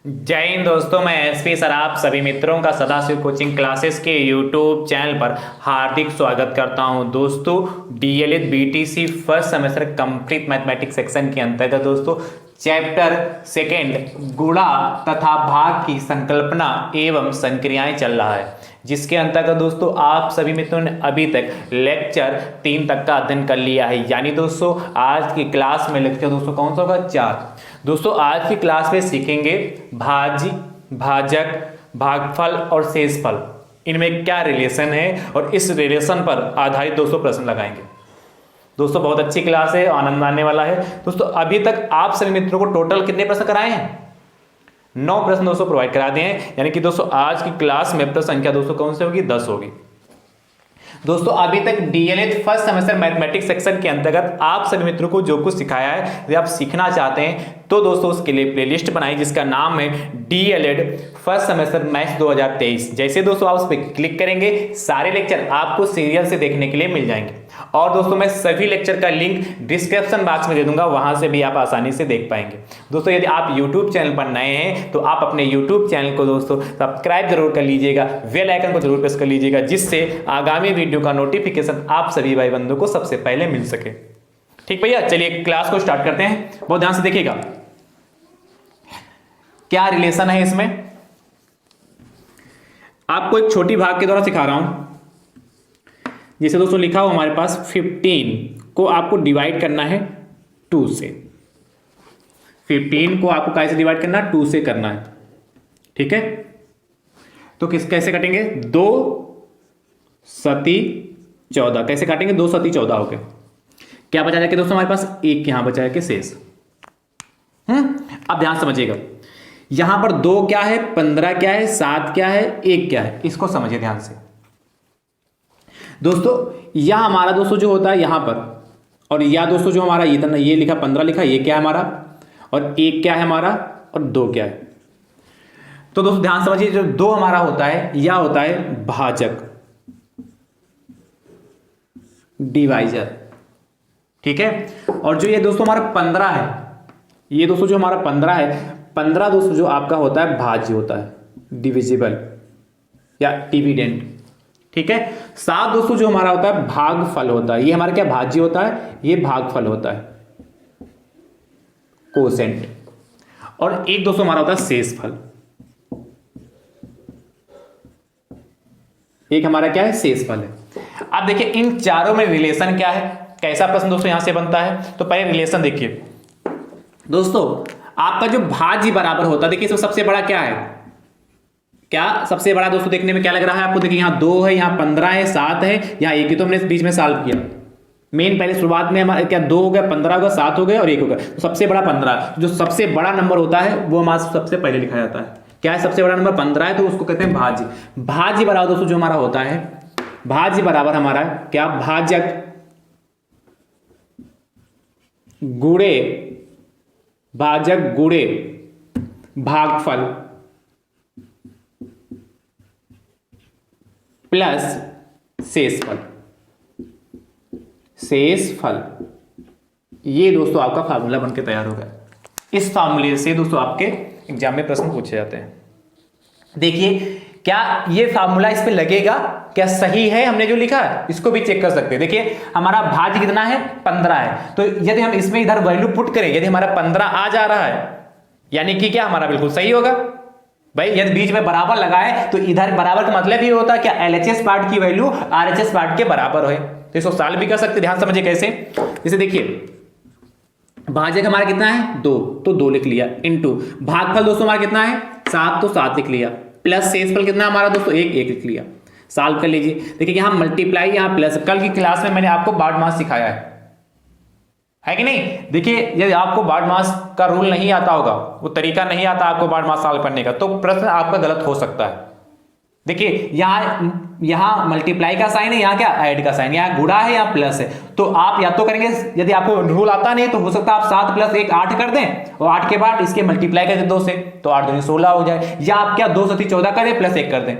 जय हिंद दोस्तों, मैं एसपी सर आप सभी मित्रों का सदाशिव कोचिंग क्लासेस के यूट्यूब चैनल पर हार्दिक स्वागत करता हूं। दोस्तों DElEd BTC first semester complete mathematics section के अंतर्गत दोस्तों चैप्टर सेकेंड गुणा तथा भाग की संकल्पना एवं संक्रियाएं चल रहा है, जिसके अंतर्गत दोस्तों आप सभी मित्रों ने अभी तक लेक्चर 3 तक का अध्ययन कर लिया है। यानी दोस्तों आज की क्लास में लेक्चर दोस्तों कौन सा होगा? 4। दोस्तों आज की क्लास में सीखेंगे भाज्य, भाजक, भागफल और शेषफल, इनमें क्या रिलेशन है और इस रिलेशन पर आधारित दोस्तों प्रश्न लगाएंगे। दोस्तों बहुत अच्छी क्लास है, आनंद आने वाला है। दोस्तों अभी तक आप सभी मित्रों को टोटल कितने प्रश्न कराए हैं? 9 प्रश्न दोस्तों प्रोवाइड करा दिए हैं। यानी कि दोस्तों आज की क्लास में प्रश्न संख्या दोस्तों कौन सी होगी? 10 होगी। दोस्तों अभी तक DElEd first semester mathematics section के अंतर्गत आप सभी मित्रों को जो कुछ सिखाया है, यदि आप सीखना चाहते हैं तो दोस्तों उसके लिए प्लेलिस्ट बनाई जिसका नाम है डीएलएड फर्स्ट सेमेस्टर मैथ्स 2023। जैसे दोस्तों आप उस पर क्लिक करेंगे सारे लेक्चर आपको सीरियल से देखने के लिए मिल जाएंगे। और दोस्तों मैं सभी लेक्चर का लिंक डिस्क्रिप्शन बॉक्स में दे दूंगा, वहां से भी आप आसानी से देख पाएंगे। दोस्तों यदि आप यूट्यूब चैनल पर नए हैं तो आप अपने यूट्यूब चैनल को दोस्तों सब्सक्राइब जरूर कर लीजिएगा, बेल आइकन को जरूर प्रेस कर लीजिएगा, जिससे आगामी वीडियो का नोटिफिकेशन आप सभी भाई बंधु को सबसे पहले मिल सके। ठीक भैया, चलिए क्लास को स्टार्ट करते हैं। बहुत ध्यान से देखिएगा क्या रिलेशन है इसमें। आपको एक छोटी भाग के द्वारा सिखा रहा हूं। जैसे दोस्तों लिखा हो हमारे पास 15 को आपको डिवाइड करना है 2 से। 15 को आपको कैसे डिवाइड करना है? 2 से करना है। ठीक है, तो कैसे कटेंगे? 2 सती 14 कैसे काटेंगे? 2 सती 14 हो गए। क्या बचा जाके दोस्तों हमारे पास? एक यहां बचा के शेष। अब ध्यान समझिएगा, यहां पर 2 क्या है, 15 क्या है, 7 क्या है, 1 क्या है, इसको समझिए ध्यान से। दोस्तों यह हमारा दोस्तों जो होता है यहां पर, और या दोस्तों जो हमारा ये लिखा 15 लिखा, ये क्या है हमारा, और 1 क्या है हमारा, और 2 क्या है। तो दोस्तों ध्यान समझिए, जो 2 हमारा होता है यह होता है भाजक, डिवाइजर। ठीक है, और जो ये दोस्तों हमारा 15 है, ये दोस्तों जो हमारा 15 है, 15 दोस्तों जो आपका होता है भाज्य होता है, डिविजिबल या डिविडेंड। ठीक है, 7 दोस्तों जो हमारा होता है भागफल होता है। ये हमारा क्या भाज्य होता है, ये भागफल होता है, कोसेंट। और 1 दोस्तों हमारा होता है शेषफल। एक हमारा क्या है? शेषफल है। अब देखिए इन चारों में रिलेशन क्या है, कैसा प्रश्न दोस्तों यहां से बनता है। तो पहले रिलेशन देखिए दोस्तों, आपका जो भाज्य बराबर होता है, देखिए इसमें सबसे बड़ा क्या है, क्या सबसे बड़ा दोस्तों देखने में क्या लग रहा है आपको? देखिए यहां 2 है, यहां 15 है, 7 है, यहां 1 ही तो हमने बीच में सॉल्व किया। मेन पहले शुरुआत में हमारे क्या 2 हो गया, 15 हो गया, 7 हो गया और 1 हो गया। तो सबसे बड़ा 15, जो सबसे बड़ा नंबर होता है वो हमारा सबसे पहले लिखा जाता है। क्या है? सबसे बड़ा नंबर 15 है, तो उसको कहते हैं भाज्य। भाज्य बराबर दोस्तों जो हमारा होता है, भाज्य बराबर हमारा क्या? भाजक गुणे, भाजक गुणे भागफल प्लस शेषफल। शेषफल ये दोस्तों आपका फार्मूला बनके तैयार हो गया। इस फार्मूले से दोस्तों आपके एग्जाम में प्रश्न पूछे जाते हैं। देखिए क्या ये फार्मूला इस पे लगेगा, क्या सही है हमने जो लिखा है, इसको भी चेक कर सकते हैं। देखिए हमारा भाज्य कितना है? 15 है। तो यदि हम इसमें इधर वैल्यू पुट करें, यदि हमारा 15 आ जा रहा है, यानी कि क्या हमारा बिल्कुल सही होगा भाई। यदि बीच में बराबर लगाए तो इधर बराबर का मतलब ये होता है क्या? एलएचएस पार्ट की वैल्यू आरएचएस पार्ट के बराबर है। तो इसको सॉल्व भी कर सकते हैं। ध्यान समझिए कैसे। जैसे देखिए भाजक हमारा कितना है? 2, तो 2 लिख लिया, इनटू भागफल दोस्तों हमारा कितना है? 7, तो 7 लिख लिया, प्लस शेषफल कितना हमारा दोस्तों? 1 लिख लिया। सॉल्व कर लीजिए। देखिए यहां मल्टीप्लाई, यहां प्लस। कल की क्लास में मैंने आपको बार्ड मास सिखाया है कि नहीं? देखिए यदि आपको बार्ड मास का रूल नहीं आता होगा, वो तरीका नहीं आता आपको बार्ड मास सॉल्व करने का, तो प्रश्न आपका गलत हो सकता है। देखिए यहां मल्टीप्लाई का साइन है, यहां क्या? ऐड का साइन। यहां गुणा है, यहां प्लस है। तो आप या तो करेंगे, यदि आपको रूल आता नहीं तो हो सकता है आप 7 + 1 8 कर दें, और 8 के बाद इसके मल्टीप्लाई कर दें 2 से, तो 8 दूनी 16 हो जाए। या आप क्या 2 सती 14 कर दें, प्लस 1 कर दें,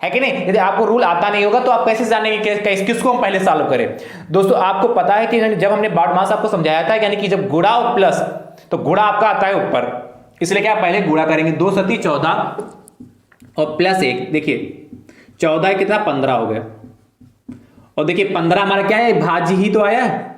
है कि नहीं? यदि आपको रूल आता नहीं होगा तो आप कैसे जानेंगे किसको हम पहले सॉल्व करें। दोस्तों आपको पता है कि जब हमने बार्ड मास आपको समझाया था, यानी कि जब गुणा और प्लस, तो गुणा आपका आता है ऊपर इसलिए क्या पहले गुणा करेंगे, 2 सती 14 और प्लस 1, देखिए 14 कितना 15 हो गया। और देखिए 15 हमारा क्या है, भाज्य ही तो आया है,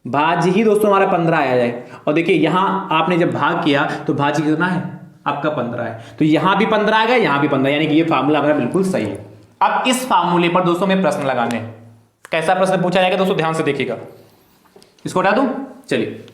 भाज्य ही दोस्तों हमारा 15 आया है। और देखिए यहां आपने जब भाग किया तो भाज्य कितना है आपका 15 है, तो यहां भी 15 आ गया, यहां भी 15, यानी कि ये फार्मूला हमारा बिल्कुल सही है। अब इस फार्मूले पर दोस्तों में प्रश्न लगाने हैं। कैसा प्रश्न पूछा जाएगा दोस्तों, ध्यान से देखिएगा। इसको हटा दूं, चलिए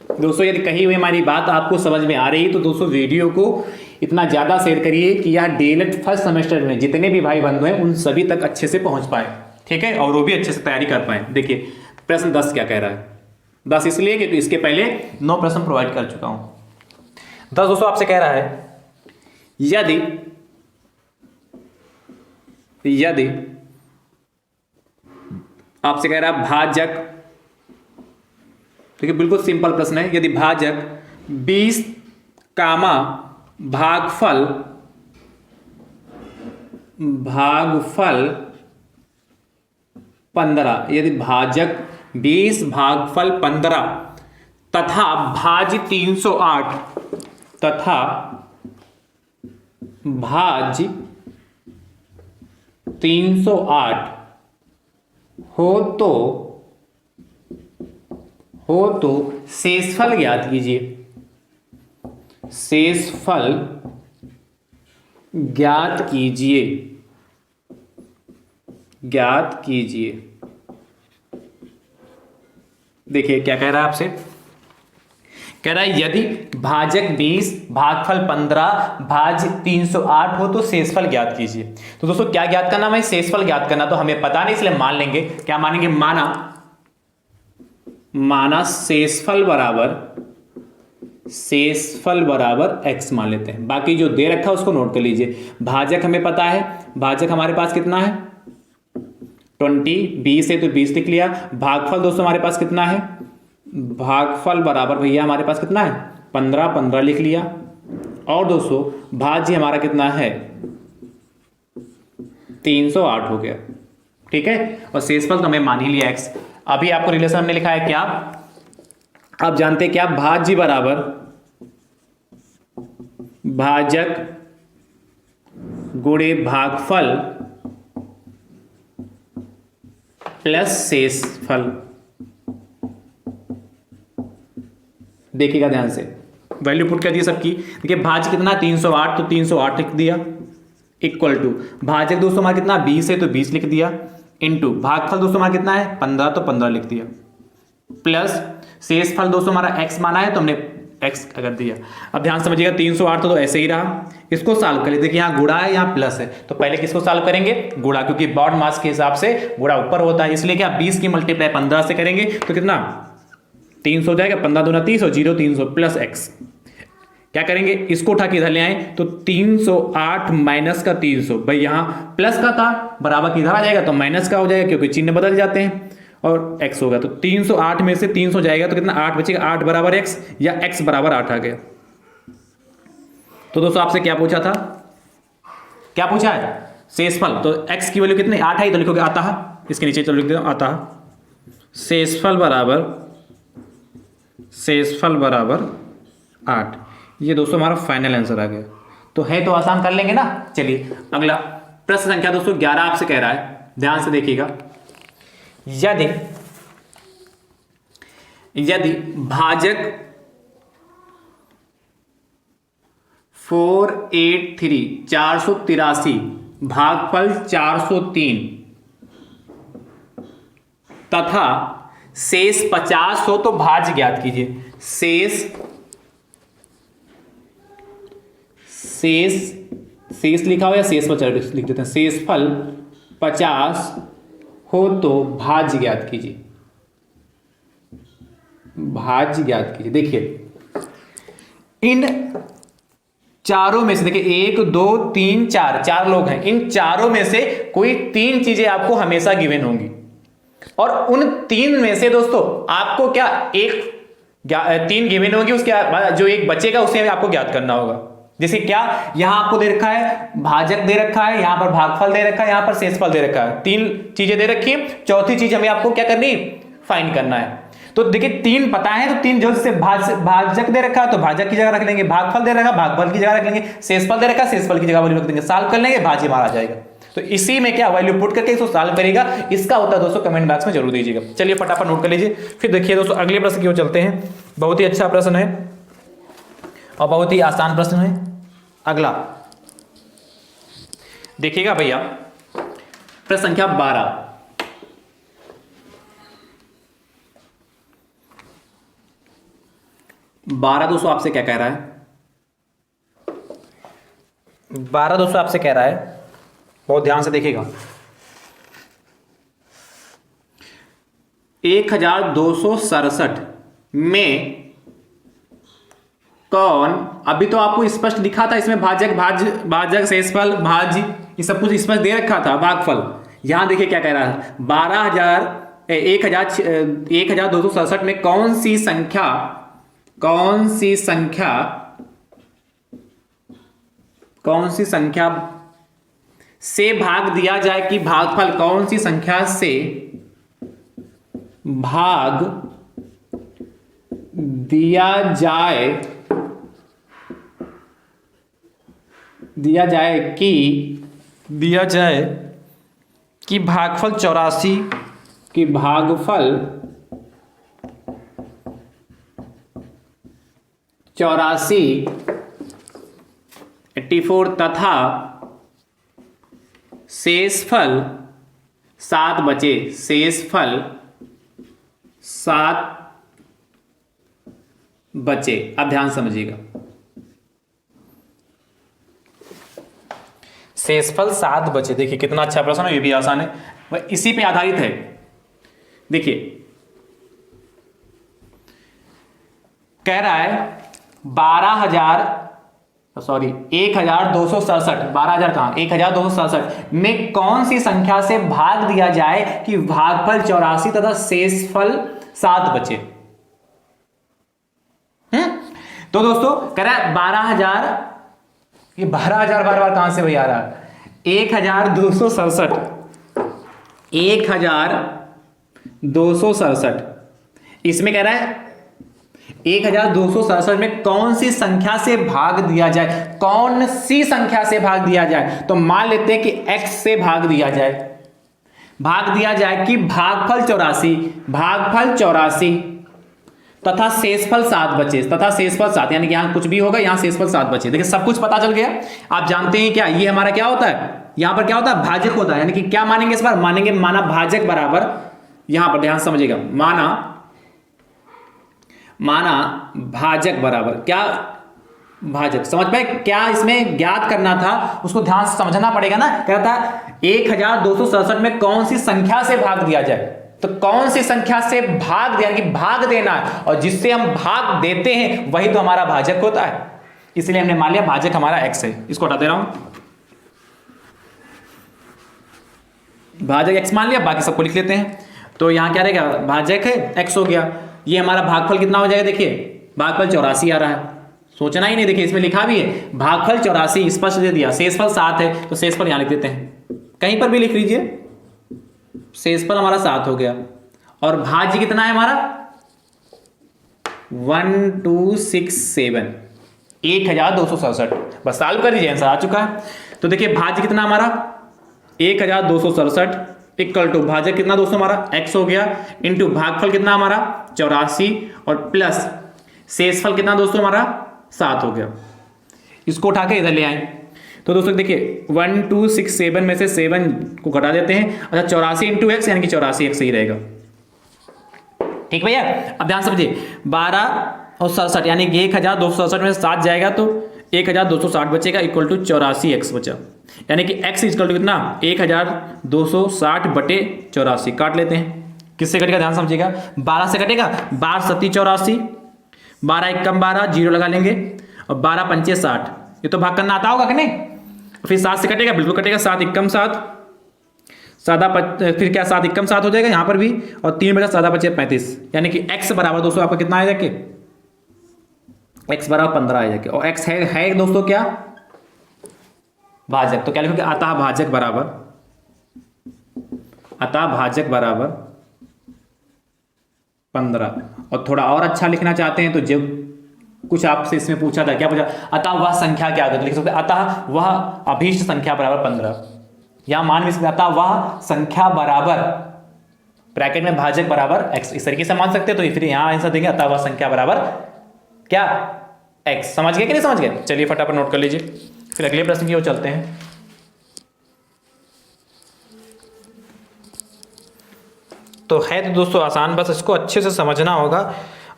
दोस्तों यदि कही हुई हमारी बात आपको समझ में आ रही है तो दोस्तों वीडियो को इतना ज्यादा शेयर करिए कि यार डीएलएड फर्स्ट सेमेस्टर में जितने भी भाई बंधु हैं उन सभी तक अच्छे से पहुंच पाए, ठीक है, और वो भी अच्छे से तैयारी कर पाए। देखिए प्रश्न 10 क्या कह रहा है, 10 इसलिए कि इसके पहले 9 प्रश्न प्रोवाइड कर चुका हूं। 10 दोस्तों आपसे कह रहा है यदि आपसे कह रहा है भाजक, देखिए बिल्कुल सिंपल प्रश्न है, यदि भाजक 20 कामा भागफल 15, यदि भाजक 20 भागफल 15 तथा भाज्य 308 तथा भाज्य 308 हो तो शेषफल ज्ञात कीजिए, शेषफल ज्ञात कीजिए, देखिए क्या कह रहा है आपसे, कह रहा है यदि भाजक 20 भागफल 15 भाज्य 308 हो तो शेषफल ज्ञात कीजिए। तो दोस्तों क्या ज्ञात करना है, शेषफल ज्ञात करना, तो हमें पता नहीं इसलिए मान लेंगे, क्या मानेंगे, माना शेषफल बराबर x मान लेते हैं। बाकी जो दे रखा है उसको नोट कर लीजिए। भाजक हमें पता है, भाजक हमारे पास कितना है 20, 20 है तो 20 लिख लिया। भागफल दोस्तों हमारे पास कितना है, भागफल बराबर भैया हमारे पास कितना है 15, 15 लिख लिया। और दोस्तों भाज्य हमारा कितना है 308 हो गया, ठीक है, और शेषफल तो हमें मान ही लिया x। अभी आपको रिलेशन में लिखा है क्या, आप जानते हैं क्या, भाज्य बराबर भाजक गुणे भागफल प्लस शेषफल। देखिएगा ध्यान से, वैल्यू पुट कर दी सबकी। देखिए भाज्य कितना 308 तो 308 लिख दिया, इक्वल टू भाजक दोस्तों हमारा कितना 20 है तो 20 लिख दिया, इनटू भागफल दोस्तों हमारा कितना है 15 तो 15 लिख दिया, प्लस शेषफल दोस्तों हमारा x माना है तो हमने x कर दिया। अब ध्यान समझिएगा 308 तो ऐसे ही रहा, इसको सॉल्व कर लेते। देखिए यहाँ गुणा है यहाँ प्लस है, तो पहले किसको सॉल्व करेंगे, गुणा, क्योंकि बॉड मास के हिसाब से गुणा ऊपर होता है, इसलिए क्या 20 की मल्टीप्लाई 15 से करेंगे तो कितना 300 हो जाएगा, 15 दूना 30 और 0 300 प्लस x। क्या करेंगे, इसको उठा के इधर ले आए तो 308 माइनस का 300, भाई यहाँ प्लस का था बराबर की इधर आ जाएगा तो माइनस का हो जाएगा, क्योंकि चिन्ह बदल जाते हैं, और x होगा तो 308 में से 300 जाएगा तो कितना 8 बचेगा, 8 बराबर x या x बराबर 8 आ गया। तो दोस्तों आपसे क्या पूछा था, क्या पूछा है शेषफल, तो x की वैल्यू कितनी 8 है, तो लिखोगे आता है, इसके नीचे चलो लिख देता हूं आता है, शेषफल बराबर 8। ये दोस्तों हमारा फाइनल आंसर आ गया। तो है तो आसान कर लेंगे ना। चलिए अगला प्रश्न संख्या दोस्तों 11 आपसे कह रहा है, ध्यान से देखिएगा, यदि भाजक 483 भागफल 403 तथा शेष 50 हो तो भाज्य ज्ञात कीजिए। शेष लिखा हो या शेष पर लिख देते हैं, शेषफल 50 हो तो भाज्य ज्ञात कीजिए, देखिए इन चारों में से, देखिए 1 2 3 4 लोग हैं, इन चारों में से कोई 3 चीजें आपको हमेशा गिवन होंगी, और उन 3 में से दोस्तों आपको क्या 3 गिवन होगी, उसके बाद जो एक बचेगा उसे आपको ज्ञात करना होगा। जैसे क्या, यहां आपको दे रखा है भाजक दे रखा है, यहां पर भागफल दे रखा है, यहां पर शेषफल दे रखा है, 3 चीजें दे रखी है। चौथी चीज हमें आपको क्या करनी, फाइंड करना है। तो देखिए 3 पता है, तो 3 जो से भाजक दे रखा है तो भाजक की जगह रख लेंगे, भागफल दे रखा भागफल की जगह रख लेंगे, शेषफल दे रखा शेषफल की जगह वैल्यू रख देंगे, सॉल्व कर लेंगे, भाज्य मारा जाएगा। तो इसी में क्या वैल्यू पुट करके इसको सॉल्व करेगा, इसका उत्तर दोस्तों कमेंट बॉक्स में जरूर दीजिएगा। चलिए फटाफट नोट कर लीजिए। फिर देखिए दोस्तों अगले प्रश्न की ओर चलते हैं। बहुत ही अच्छा प्रश्न है और बहुत ही आसान प्रश्न है। अगला देखिएगा भैया, प्रश्न संख्या 12। दोस्तों आपसे क्या कह रहा है? 12 दोस्तों आपसे कह रहा है, बहुत ध्यान से देखिएगा। 1267 में कौन, अभी तो आपको स्पष्ट दिखा था इसमें भाजक शेषफल भाज्य ये सब कुछ स्पष्ट दे रखा था, भागफल। यहां देखिए क्या कह रहा है, 1267 में कौन सी संख्या से भाग दिया जाए कि भागफल, कौन सी संख्या से भाग दिया जाए कि भागफल 84 84 तथा शेषफल 7 बचे, अब ध्यान समझिएगा, शेषफल 7 बचे। देखिए कितना अच्छा प्रश्न है, ये भी आसान है, वह इसी पे आधारित है। देखिए कह रहा है 1267 कहां, 1267 में कौन सी संख्या से भाग दिया जाए कि भागफल 84 तथा शेषफल 7 बचे। तो दोस्तों कह रहा है 12000, ये 12000 बार बार कहां से भाई आ रहा है, 1267 इसमें कह रहा है 1267 में कौन सी संख्या से भाग दिया जाए, कौन सी संख्या से भाग दिया जाए। तो मान लेते हैं कि x से भाग दिया जाए कि भागफल 84 तथा शेषफल 7 बचे, यानी कि यहां कुछ भी होगा, यहां शेषफल 7 बचे। देखिए सब कुछ पता चल गया। आप जानते हैं क्या, ये हमारा क्या होता है, यहां पर क्या होता है, भाजक होता है। यानी कि क्या मानेंगे इस बार, माना भाजक बराबर, यहां पर ध्यान समझिएगा, माना भाजक बराबर क्या, भाजक। समझ पाए क्या इसमें ज्ञात करना था, उसको ध्यान से समझना पड़ेगा ना। कहता है 1267 में कौन सी संख्या से भाग दिया जाए, तो कौन सी संख्या से भाग दिया कि भाग देना है, और जिससे हम भाग देते हैं वही तो हमारा भाजक होता है। इसलिए हमने मान लिया भाजक हमारा x है। इसको हटा दे रहा हूं, भाजक x मान लिया, बाकी सबको लिख लेते हैं। तो यहां क्या रहेगा, भाजक है x हो गया। ये हमारा भागफल कितना हो जाएगा, देखिए भागफल 84 आ रहा है, सोचना ही नहीं। देखिए इसमें लिखा भी है भागफल 84 स्पष्ट दे दिया, शेषफल 7 है तो शेषफल यहां लिख देते हैं, कहीं पर भी लिख लीजिए। शेषफल हमारा 7 हो गया और भाज्य कितना है हमारा 1267, 1267। बस सॉल्व कर दीजिए, आंसर आ चुका है। तो देखिए भाज्य कितना हमारा 1267 इक्वल टू भाजक कितना दोस्तों हमारा x हो गया, इंटू भागफल कितना हमारा 84 और प्लस शेषफल कितना दोस्तों हमारा 7 हो गया। इसको उठा के इधर ले आए। तो दोस्तों देखिए 1267 में से 7 को घटा देते हैं। अच्छा 84 इंटू एक्स यानी कि 84 x ही रहेगा। ठीक भैया, अब ध्यान समझिए 12 और 67 यानी कि 1267 में 7 जाएगा तो 1260 बचेगा इक्वल टू 84 x बचा, यानी कि x इक्वल टू कितना 1260 बटे 84। काट लेते हैं, किससे कटेगा ध्यान समझिएगा, 12 से कटेगा, 12 सत्ती 84, 12 एक कम 12 जीरो लगा लेंगे और 12 पंचे 60। ये तो भाग करना आता होगा कि नहीं। फिर 7 से कटेगा, बिल्कुल कटेगा, 7 एकम 7, फिर क्या 7 एकम 7 हो जाएगा यहाँ पर भी, और 3 बचा 7 बचे 35, यानी कि x बराबर दोस्तों आपका कितना आएगा कि x बराबर 15 आ जाएगा। और x है दोस्तों क्या भाजक, तो क्या लिखोगे अतः भाजक बराबर 15। और थोड़ा और अच्छा लिखना चाहते हैं तो जो कुछ आपसे इसमें पूछा था, क्या पूछा, अतः वह संख्या क्या होगी, तो लिख सकते हैं अतः वह अभीष्ट संख्या बराबर 15। या मान भी सकते हैं, अतः वह संख्या बराबर ब्रैकेट में भाजक बराबर x, इस तरीके से मान सकते हैं। तो फिर यहां आंसर देंगे अतः वह संख्या बराबर क्या, x। समझ गए कि नहीं समझ गए? चलिए फटाफट नोट कर लीजिए, फिर अगले प्रश्न की ओर चलते हैं। तो है तो दोस्तों आसान, बस इसको अच्छे से समझना होगा,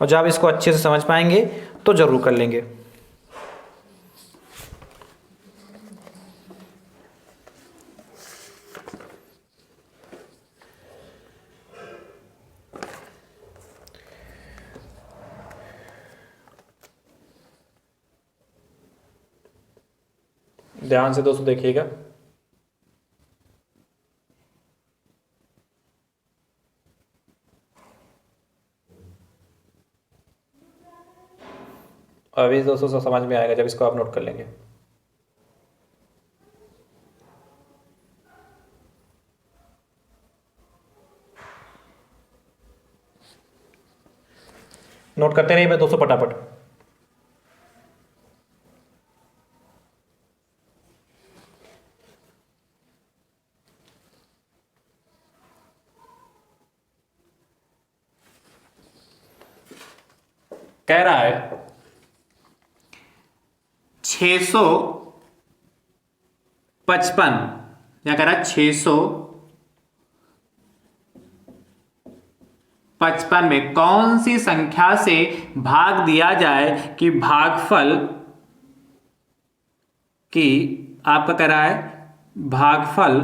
और जब आप इसको अच्छे से समझ पाएंगे तो जरूर कर लेंगे। ध्यान से दोस्तों देखिएगा। अभी दोस्तों समझ में आएगा जब इसको आप नोट कर लेंगे। नोट करते रहिए मैं दोस्तों फटाफट। कह रहा है 655, या कह रहा है 655 में कौन सी संख्या से भाग दिया जाए कि भागफल की, आपका कह रहा है भागफल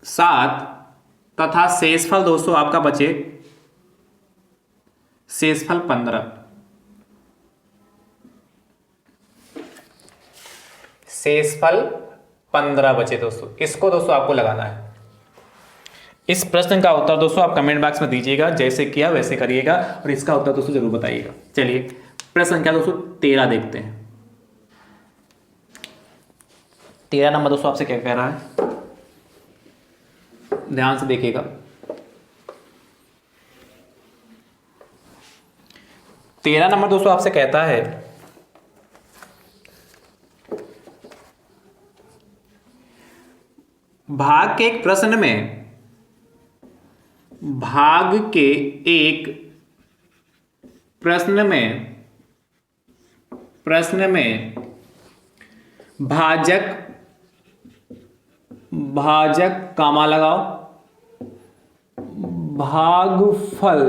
सात तथा शेषफल दोस्तों आपका बचे शेषफल 15। शेषफल 15 बचे दोस्तों, इसको दोस्तों आपको लगाना है। इस प्रश्न का उत्तर दोस्तों आप कमेंट बॉक्स में दीजिएगा, जैसे किया वैसे करिएगा, और इसका उत्तर दोस्तों जरूर बताइएगा। चलिए प्रश्न संख्या दोस्तों 13 देखते हैं। 13 नंबर दोस्तों आपसे क्या कह रहा है, ध्यान से देखिएगा। 13 नंबर दोस्तों आपसे कहता है भाग के एक प्रश्न में, भाग के एक प्रश्न में भाजक कामा लगाओ, भागफल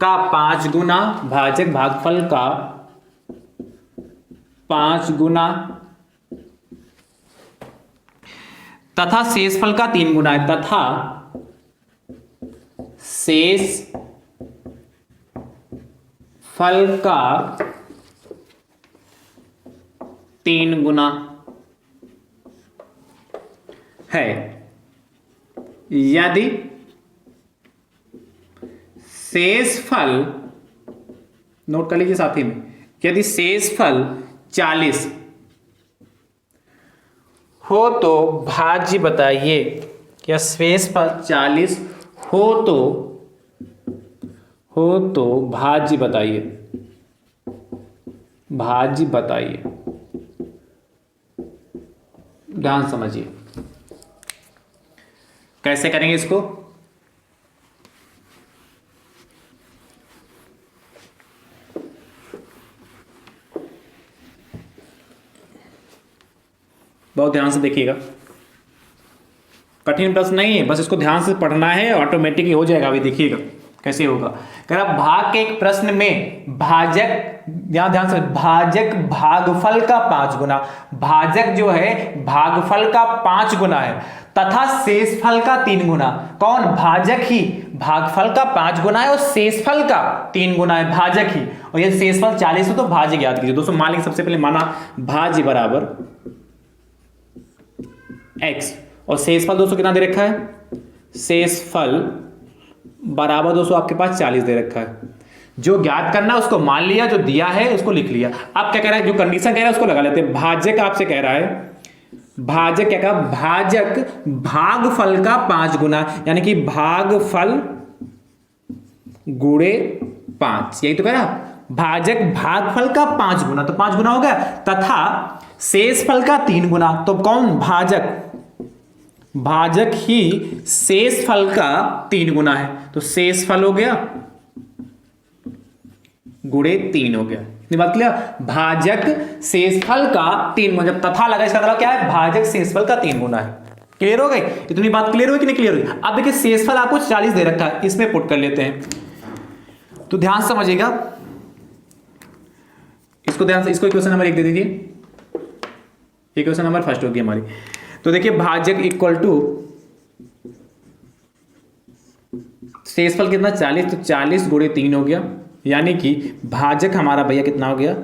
का 5 गुना, भागफल का 5 गुना तथा शेषफल का 3 गुना है, तथा शेषफल का 3 गुना है। यदि शेषफल, नोट कर लीजिए साथी में, यदि शेषफल 40 हो तो भाज्य बताइए। क्या शेषफल 40 हो तो भाज्य बताइए, ध्यान समझिए कैसे करेंगे इसको। बहुत ध्यान से देखिएगा, कठिन प्रश्न नहीं है, बस इसको ध्यान से पढ़ना है, ऑटोमेटिक ही हो जाएगा। अभी देखिएगा कैसे होगा। कह रहा भाग के एक प्रश्न में भाजक, ध्यान से, भाजक भागफल का 5 गुना, भाजक जो है भागफल का 5 गुना है, तथा शेषफल का 3 गुना। कौन? भाजक ही भागफल का 5 गुना है और शेषफल का 3 गुना है, भाजक ही। और ये शेषफल 40 हो तो भाज्य ज्ञात कीजिए। दोस्तों मान लीजिए सबसे पहले माना भाज्य बराबर x, और शेषफल दोस्तों कितना दे रखा है, शेषफल बराबर दोस्तों आपके पास 40 दे रखा है। जो ज्ञात करना है उसको मान लिया, जो दिया है उसको लिख लिया। अब क्या कह रहा है, जो कंडीशन कह रहा है उसको लगा लेते हैं। भाजक आपसे कह रहा है, भाजक क्या कहा, भाजक भागफल का 5 गुना, यानी कि भागफल गुणे 5, यही तो कह रहा, भाजक भागफल का 5 गुना, तो 5 गुना हो गया, तथा शेषफल का 3 गुना, तो कौन, भाजक, भाजक ही शेषफल का 3 गुना है, तो शेषफल हो गया गुणे 3 हो गया। इतनी बात क्लियर, भाजक शेषफल का 3 गुना, जब तथा लगा इसका मतलब क्या है, भाजक शेषफल का 3 गुना है। क्लियर हो गई, इतनी बात क्लियर हुई कि नहीं क्लियर हुई। अब देखिए शेषफल आपको 40 दे रखा है, इसमें पुट कर लेते हैं, तो ध्यान से समझिएगा, इसको ध्यान से, इसको इक्वेशन नंबर 1 दे दीजिए, इक्वेशन नंबर फर्स्ट होगी हमारी। तो देखिए भाजक इक्वल टू शेषफल कितना 40, तो 40 गुणे 3 हो गया, यानी कि भाजक हमारा भैया कितना हो गया,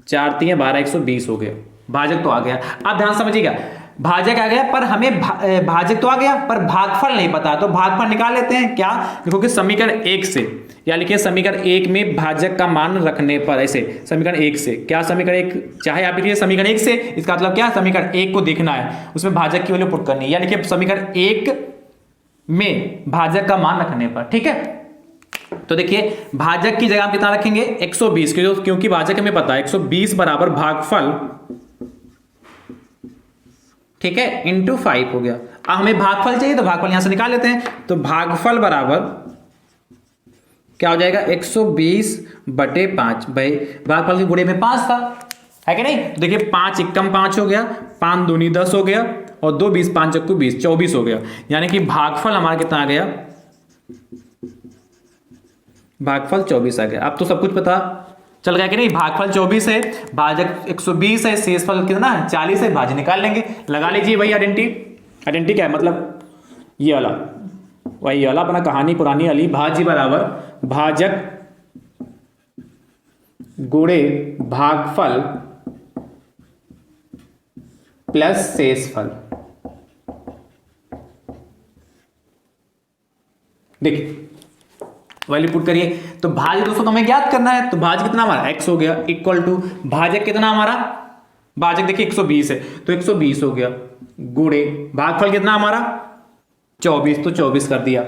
4 3 12 120 हो गया, भाजक तो आ गया। अब ध्यान समझिएगा, भाजक आ गया पर हमें भाजक तो आ गया पर भागफल नहीं पता, तो भागफल निकाल लेते हैं। क्या, देखो कि समीकरण 1 से, या लिखिए समीकरण 1 में भाजक का मान रखने पर, ऐसे समीकरण 1 से, क्या समीकरण 1, चाहे आप लिखिए समीकरण 1 से, इसका मतलब क्या, समीकरण 1 को देखना है, उसमें भाजक की वैल्यू पुट करनी है, या लिखिए समीकरण 1 में भाजक का मान रखने पर, ठीक है। तो देखिए भाजक की जगह हम कितना रखेंगे, 120, क्योंकि भाजक हमें पता है 120 बराबर भागफल, ठीक है, इंटू 5 हो गया। अब हमें भागफल चाहिए तो भागफल यहां से निकाल लेते हैं, तो भागफल बराबर क्या हो जाएगा, 120 बटे 5, भाई भागफल के गुणे में 5 था, है कि नहीं। तो देखिए 5 एकम 5 हो गया, 5 दूनी 10 हो गया, और 2 20 5 चक्कू 20 24 हो गया, यानी कि भागफल हमारा कितना आ गया, भागफल 24 आ गया। अब तो सब कुछ पता चल गया कि नहीं, भागफल 24 है, भाजक 120 है, शेषफल कितना है 40 है, भाज्य निकाल लेंगे। लगा लीजिए वही आइडेंटिटी क्या है, मतलब ये वाला, वही वाला अपना कहानी पुरानी वाली, भाज्य बराबर भाजक गुणे भागफल प्लस शेषफल। देखिए वैल्यू पुट करिए, तो भाज्य दोस्तों तो हमें ज्ञात करना है, तो भाज्य कितना हमारा x हो गया, इक्वल टू भाजक कितना हमारा, भाजक देखिए 120 है, तो 120 हो गया, गुणे भागफल कितना हमारा 24, तो 24 कर दिया,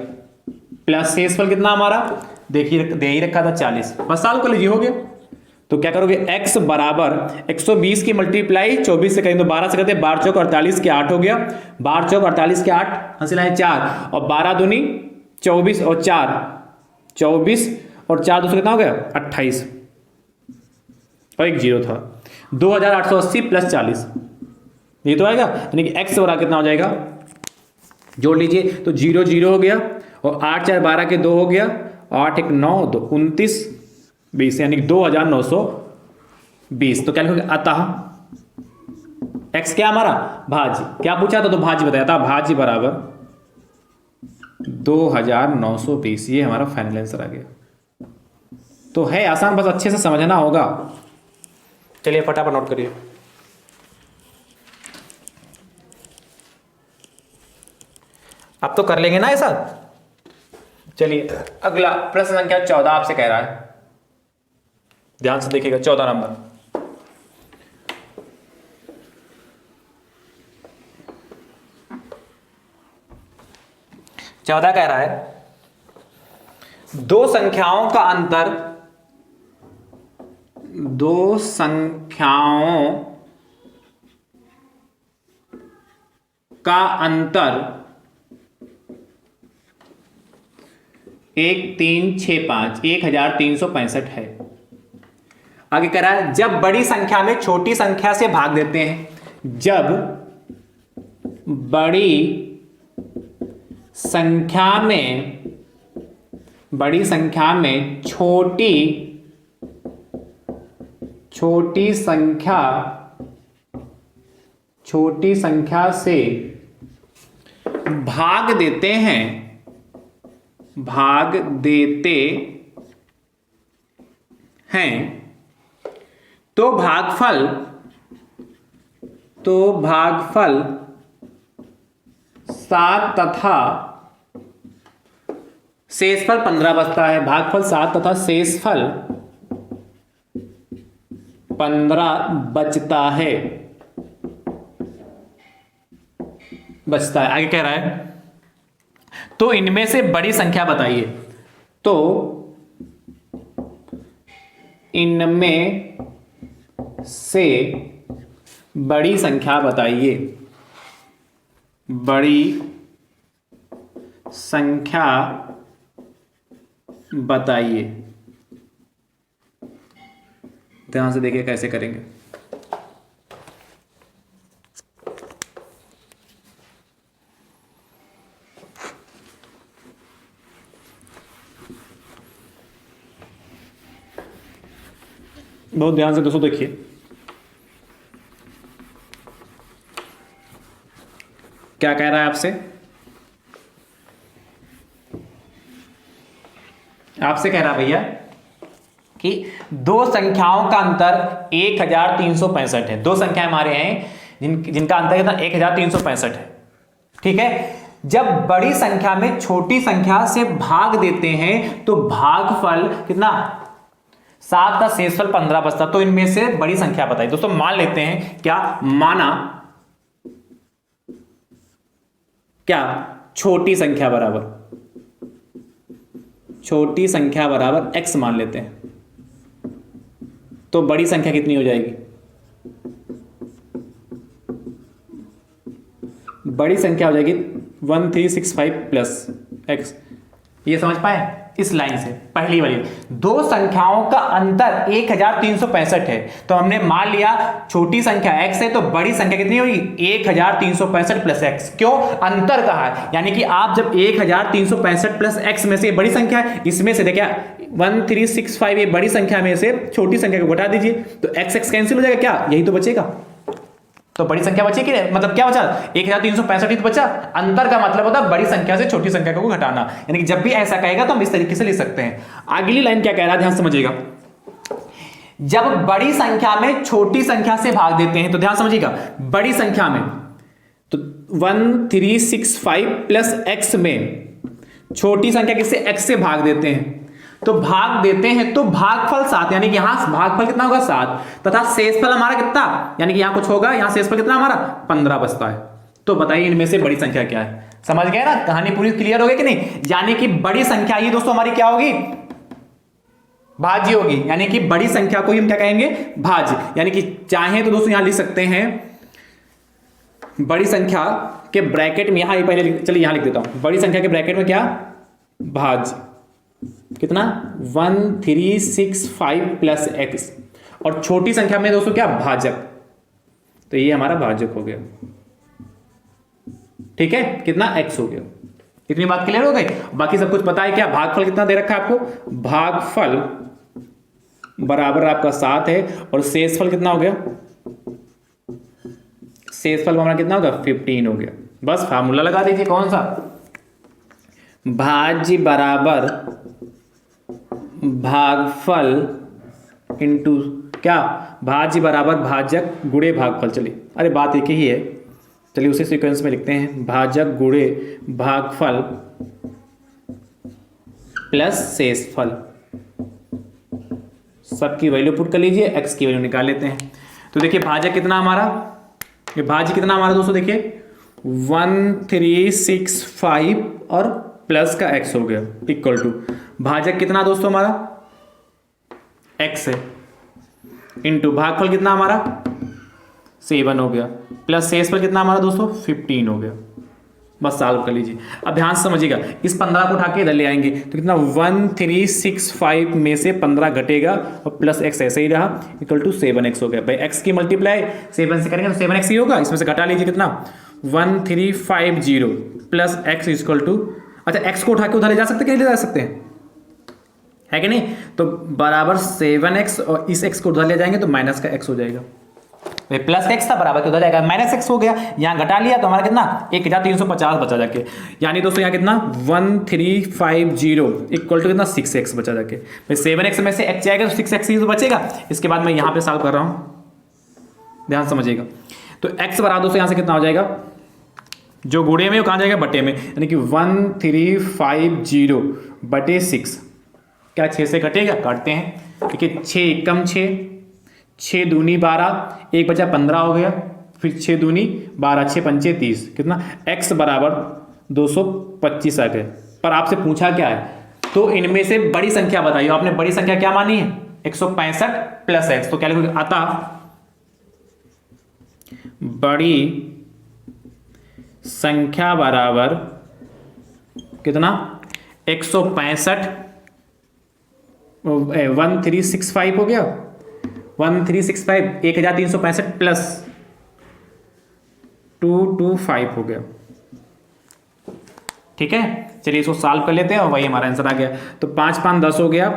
प्लस शेषफल कितना हमारा, देखिए दे ही रखा था 40, बस सॉल्व कर लीजिए, हो गया। तो क्या करोगे, x बराबर 120 की मल्टीप्लाई 24 से करें तो 12 से करते, 12 चौक 48 के 8 हो गया, 12 चौक 48 के 8, हंसिला है 4, और 12 दूनी 24 और 4 24, और 4 दूसरे कितना हो गया 28, और एक जीरो था, 2880 प्लस 40, ये तो आएगा, यानी कि x बराबर कितना हो जाएगा, जोड़ लीजिए, तो 0 0 हो गया, और 8 4 12 के 2 हो गया, 8 1 9 2 29 20, यानी कि 2920। तो क्या लिखोगे, अतः x क्या हमारा, भाज्य, क्या पूछा था तो भाज्य बताया था, भाज्य बराबर 2920, ये हमारा फाइनल आंसर आ गया। तो है आसान, बस अच्छे से समझना होगा। चलिए फटाफट नोट करिए। अब तो कर लेंगे ना ऐसा। चलिए अगला प्रश्न संख्या 14 आपसे कह रहा है, ध्यान से देखिएगा, 14 नंबर। चौदह कह रहा है, दो संख्याओं का अंतर, दो संख्याओं का अंतर 1365 1365 है। आगे कह रहा है, जब बड़ी संख्या में छोटी संख्या से भाग देते हैं, जब बड़ी संख्या में छोटी संख्या से भाग देते हैं तो भागफल 7 तथा शेषफल 15 बचता है, भागफल 7 तथा शेषफल 15 बचता है, आगे कह रहा है तो इनमें से बड़ी संख्या बताइए। तो इनमें से बड़ी संख्या बताइए, बड़ी संख्या बताइए। ध्यान से देखिए कैसे करेंगे। बहुत ध्यान से दोस्तों देखिए, क्या कह रहा है आपसे, कह रहा भैया कि दो संख्याओं का अंतर 1365 है। दो संख्याएं हमारे हैं जिनका अंतर कितना 1365 है। ठीक है, जब बड़ी संख्या में छोटी संख्या से भाग देते हैं तो भागफल कितना 7 का शेषफल 15 बचता। तो इनमें से बड़ी संख्या बताइए। दोस्तों मान लेते हैं, क्या माना, क्या छोटी संख्या बराबर x मान लेते हैं, तो बड़ी संख्या कितनी हो जाएगी, बड़ी संख्या हो जाएगी 1365 प्लस x। ये समझ पाए इस लाइन से, पहली वाली। दो संख्याओं का अंतर 1365 है, तो हमने मान लिया छोटी संख्या x है तो बड़ी संख्या कितनी होगी 1365 प्लस x। क्यों, अंतर कहा है, यानी कि आप जब 1365 प्लस x में से बड़ी संख्या है, इसमें से देखिए 1365 ये बड़ी संख्या में से छोटी संख्या को घटा दीजिए तो x कैंसिल हो जाएगा, क्या यही तो बचेगा। तो बड़ी संख्या बची कि नहीं, मतलब क्या बचा 1365 ही तो बचा। अंतर का मतलब होता है बड़ी संख्या से छोटी संख्या को घटाना, यानी कि जब भी ऐसा कहेगा तो हम इस तरीके से लिख सकते हैं। अगली लाइन क्या कह रहा है, ध्यान समझिएगा। जब बड़ी संख्या में छोटी संख्या से भाग देते हैं, तो ध्यान समझिएगा, बड़ी संख्या में तो 1365 प्लस x में छोटी संख्या किससे x से भाग देते हैं, तो भाग देते हैं तो भागफल 7, यानी कि यहां भागफल कितना होगा 7 तथा शेषफल हमारा कितना, यानी कि यहां कुछ होगा, यहां शेषफल कितना हमारा 15 बचता है। तो बताइए इनमें से बड़ी संख्या क्या है। समझ गए ना, कहानी पूरी क्लियर हो गई कि नहीं। यानी कि बड़ी संख्या ये दोस्तों हमारी क्या होगी, भाज्य होगी, यानी कि बड़ी संख्या को हम क्या कहेंगे, भाज्य। यानी कि चाहे तो दोस्तों यहां लिख सकते हैं बड़ी संख्या के ब्रैकेट में, यहां पहले चलिए यहां लिख देता हूं, बड़ी संख्या के ब्रैकेट में क्या, भाज्य कितना 1365 प्लस x, और छोटी संख्या में दोस्तों क्या, भाजक। तो ये हमारा भाजक हो गया। ठीक है, कितना x हो गया। इतनी बात क्लियर हो गई। बाकी सब कुछ पता है क्या, भागफल कितना दे रखा है आपको, भागफल बराबर आपका 7 है, और शेषफल कितना हो गया, शेषफल हमारा कितना होगा 15 हो गया। बस फार्मूला लगा दीजिए, कौन सा, भाज्य बराबर भागफल इंटू क्या, भाज्य बराबर भाजक गुणे भागफल। चलिए, अरे बात एक ही है, चलिए उसी सीक्वेंस में लिखते हैं, भाजक गुणे भागफल प्लस शेषफल। सबकी वैल्यू पुट कर लीजिए, x की वैल्यू निकाल लेते हैं। तो देखिए भाजक कितना हमारा, ये भाज्य कितना हमारा दोस्तों, देखिए 1365 और प्लस का x हो गया इक्वल टू भाजक कितना दोस्तों हमारा x है, इंटू भागफल कितना हमारा 7 हो गया, प्लस शेषफल कितना हमारा दोस्तों 15 हो गया। बस सॉल्व कर लीजिए। अब ध्यान से समझिएगा, इस 15 को उठा के इधर ले आएंगे तो कितना 1365 में से 15 घटेगा और प्लस x ऐसे ही रहा इक्वल टू 7x हो गया। भाई x की मल्टीप्लाई 7 से करेंगे तो 7x ही होगा, इसमें से घटा लीजिए कितना 1350 प्लस x इक्वल टू, अच्छा x को उठा के उधर ले जा सकते हैं, ले जा सकते हैं, है कि नहीं, तो बराबर 7x और इस x को उधर ले जाएंगे तो माइनस का x हो जाएगा। प्लस x था बराबर उधर जाएगा माइनस x हो गया, यहां घटा लिया तो हमारा कितना 1350 बचा जाके, यानी दोस्तों यहां कितना 1350 इक्वल टू कितना 6x बचा जाके। भाई 7x में से x जाएगा तो 6x ही तो बचेगा। इसके बाद मैं यहां पे सॉल्व कर रहा हूं, ध्यान समझिएगा। तो x बराबर दोस्तों यहां से कितना हो जाएगा जो गुणे में वो कहाँ जाएगा, बटे में, यानी कि 1350/6। क्या 6 से कटेगा, काटते हैं। देखिए 6 एकम 6, 6 दूनी 12, 1 बचा 15 हो गया, फिर 6 दूनी 12, 6 पंचे 30, कितना x बराबर 225 आ गए। पर आपसे पूछा क्या है, तो इनमें से बड़ी संख्या बताइए। आपने बड़ी संख्या क्या मानी है, 165 प्लस x, तो क्या लिखोगे, अतः बड़ी संख्या बराबर कितना, 165, 1365 हो गया, 1365, 1365 प्लस 225 हो गया। ठीक है, चलिए इसको सॉल्व कर लेते हैं और वही हमारा आंसर आ गया। तो 5 5 10 हो गया,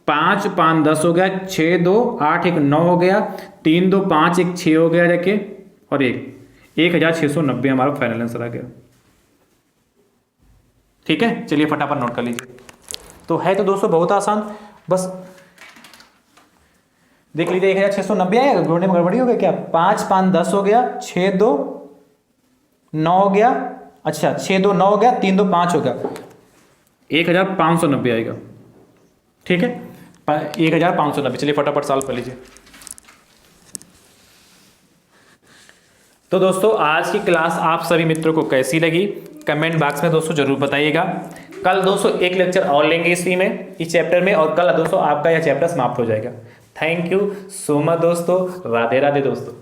5 5 10 हो गया, 6 2 8 1 9 हो गया, 3 2 5 1 6 हो गया जाके, और 1690 हमारा फाइनल आंसर आ गया। ठीक है, चलिए फटाफट नोट कर लीजिए। तो है तो दोस्तों बहुत आसान, बस देख लीजिए 1690 आएगा, जोड़ने में गड़बड़ी हो गई क्या, 5 5 10 हो गया, 6 2 9 हो गया, अच्छा 6 2 9 हो गया, 3 2 5 हो गया, 1590 आएगा। ठीक है, 1590। चलिए फटाफट सॉल्व कर लीजिए। तो दोस्तों आज की क्लास आप सभी मित्रों को कैसी लगी, कमेंट बॉक्स में दोस्तों जरूर बताइएगा। कल दोस्तों एक लेक्चर और लेंगे इस चैप्टर में, और कल दोस्तों आपका यह चैप्टर समाप्त हो जाएगा। थैंक यू सो मच दोस्तों, राधे राधे दोस्तों।